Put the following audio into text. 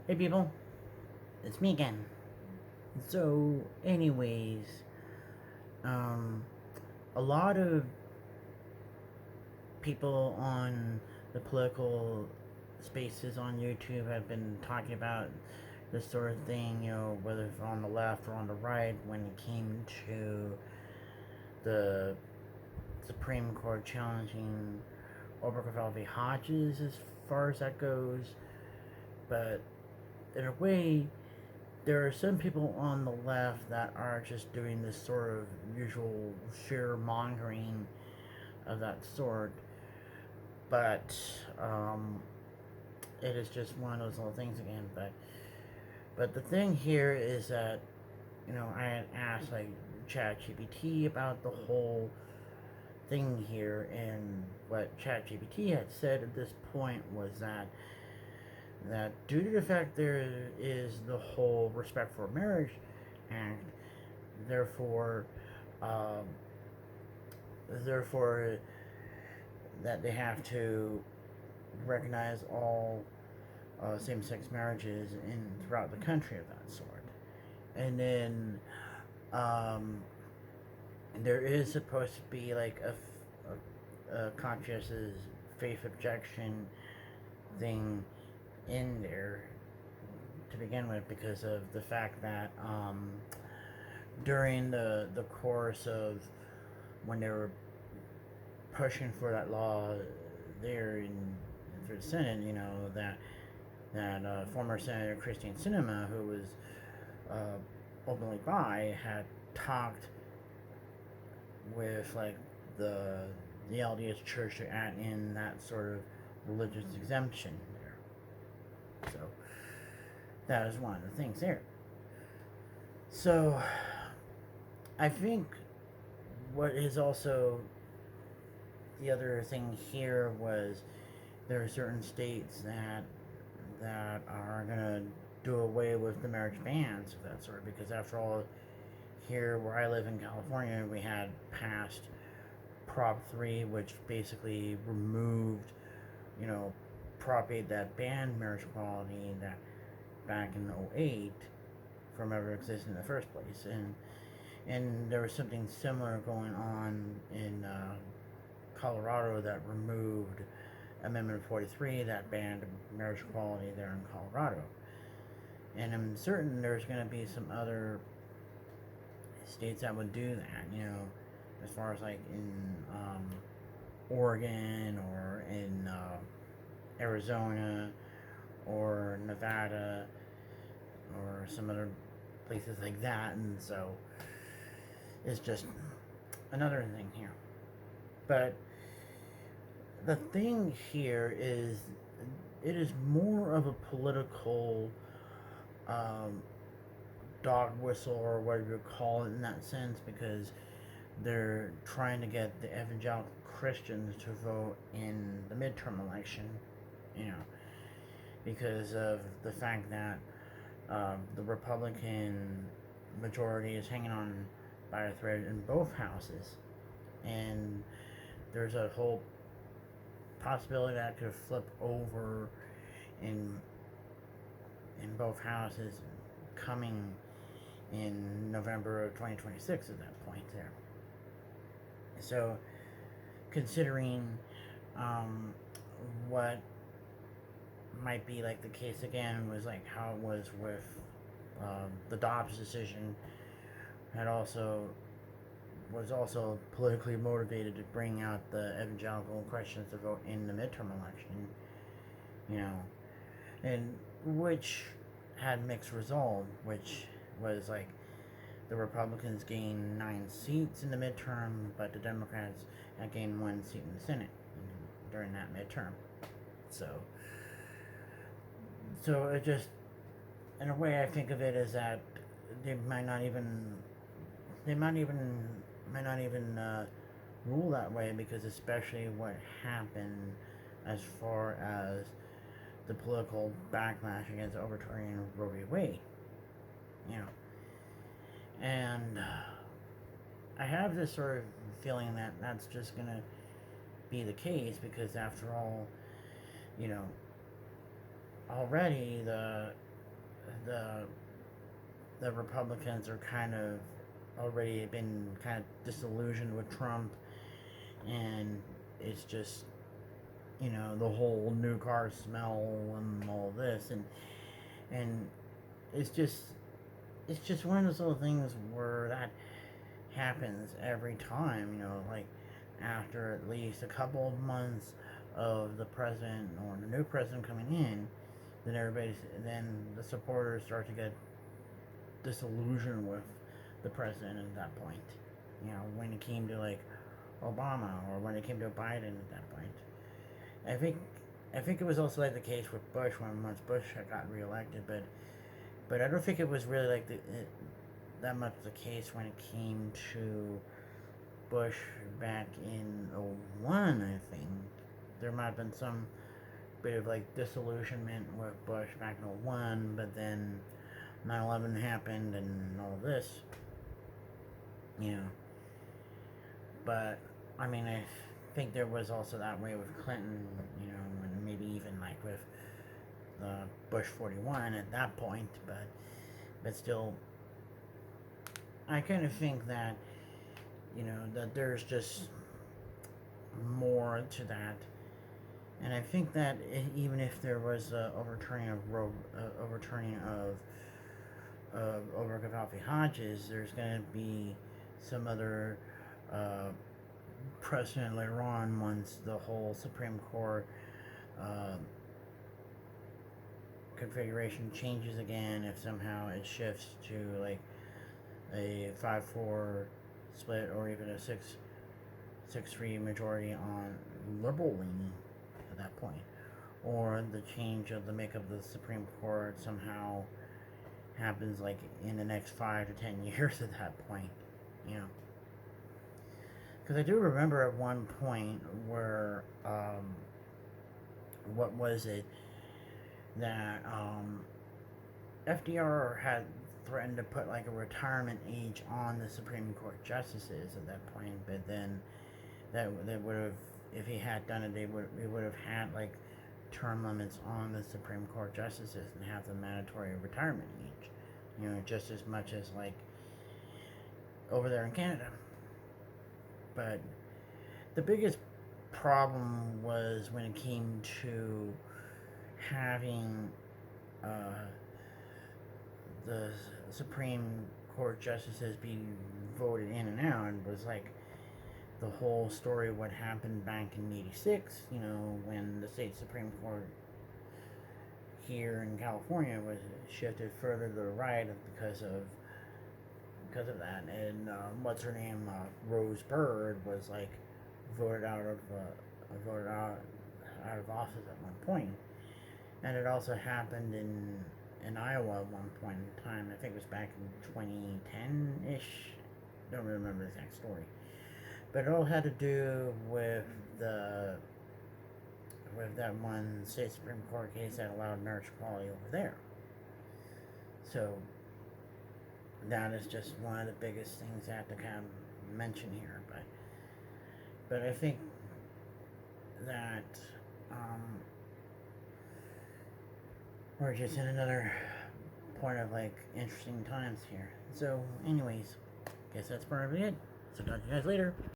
Hey people, it's me again. So, anyways, um, a lot of people on the political spaces on YouTube have been talking about this sort of thing, whether it's on the left or on the right, when it came to the Supreme Court challenging Obergefell v. Hodges as far as that goes. But in a way, there are some people on the left that are just doing this sort of usual fear mongering of that sort, but it is just one of those little things again. But the thing here is that I had asked like ChatGPT about the whole thing here, and what ChatGPT had said at this point was that due to the fact there is the whole Respect for Marriage Act, therefore, um, therefore that they have to recognize all same-sex marriages in throughout the country of that sort, and then um, there is supposed to be like a conscientious faith objection thing in there to begin with, because of the fact that during the course of when they were pushing for that law there in through the Senate, that former Senator Christine Sinema, who was openly bi, had talked with like the the LDS Church to add in that sort of religious exemption there. So that is one of the things there. So I think what is also the other thing here was there are certain states that are gonna do away with the marriage bans of that sort, because after all, here where I live in California, we had passed Prop 3, which basically removed, you know, Prop 8 that banned marriage equality that back in '08 from ever existing in the first place, and there was something similar going on in Colorado that removed Amendment 43 that banned marriage equality there in Colorado. And I'm certain there's going to be some other states that would do that, as far as like in Oregon or in Arizona or Nevada or some other places like that. And so it's just another thing here. But the thing here is, it is more of a political um, dog whistle or whatever you call it in that sense, because they're trying to get the evangelical Christians to vote in the midterm election, you know, because of the fact that the Republican majority is hanging on by a thread in both houses, and there's a whole possibility that could flip over in both houses coming in November of 2026 at that point there. So, considering what might be like the case again was like how it was with the Dobbs decision, had also was also politically motivated to bring out the evangelical Christians to vote in the midterm election, you know, and which had mixed result, which was like the Republicans gained 9 seats in the midterm, but the Democrats had gained 1 seat in the Senate during that midterm. So, so it just, in a way, I think of it as that they might not even, they might not even rule that way, because especially what happened as far as the political backlash against overturning Roe v. Wade, you know. And I have this sort of feeling that that's just going to be the case, because after all, you know, already the the Republicans are kind of already been kind of disillusioned with Trump, and it's just, the whole new car smell and all this, and it's just it's just one of those little things where that happens every time, like after at least a couple of months of the president or the new president coming in, then the supporters start to get disillusioned with the president at that point. When it came to like Obama, or when it came to Biden at that point. I think I think it was also like the case with Bush when once Bush had got reelected, but I don't think it was really like that much the case when it came to Bush back in '01. I think there might have been some bit of like disillusionment with Bush back in '01, but then 9/11 happened and all this, you know. But I mean, I think there was also that way with Clinton, and maybe even like with the Bush 41 at that point, but still, I kind of think that that there's just more to that, and I think that even if there was a overturning of over Gaddafi Hodges, there's going to be some other precedent later on once the whole Supreme Court configuration changes again, if somehow it shifts to like a 5-4 split or even a 6-3 majority on liberal leaning at that point, or the change of the makeup of the Supreme Court somehow happens like in the next 5 to 10 years at that point, because I do remember at one point where what was it that FDR had threatened to put like a retirement age on the Supreme Court justices at that point, but then that would have, if he had done it, it would have had like term limits on the Supreme Court justices and have the mandatory retirement age, just as much as like over there in Canada. But the biggest problem was when it came to having the Supreme Court justices be voted in and out, and was like the whole story of what happened back in '86, when the state Supreme Court here in California was shifted further to the right because of that, and what's her name, Rose Bird, was like voted out of office at one point, and it also happened in Iowa at one point in time. I think it was back in 2010-ish. Don't remember the exact story, but it all had to do with that one state Supreme Court case that allowed marriage equality over there. So that is just one of the biggest things I have to kind of mention here. But I think that we're just in another point of like interesting times here. So anyways, guess that's probably it. So talk to you guys later.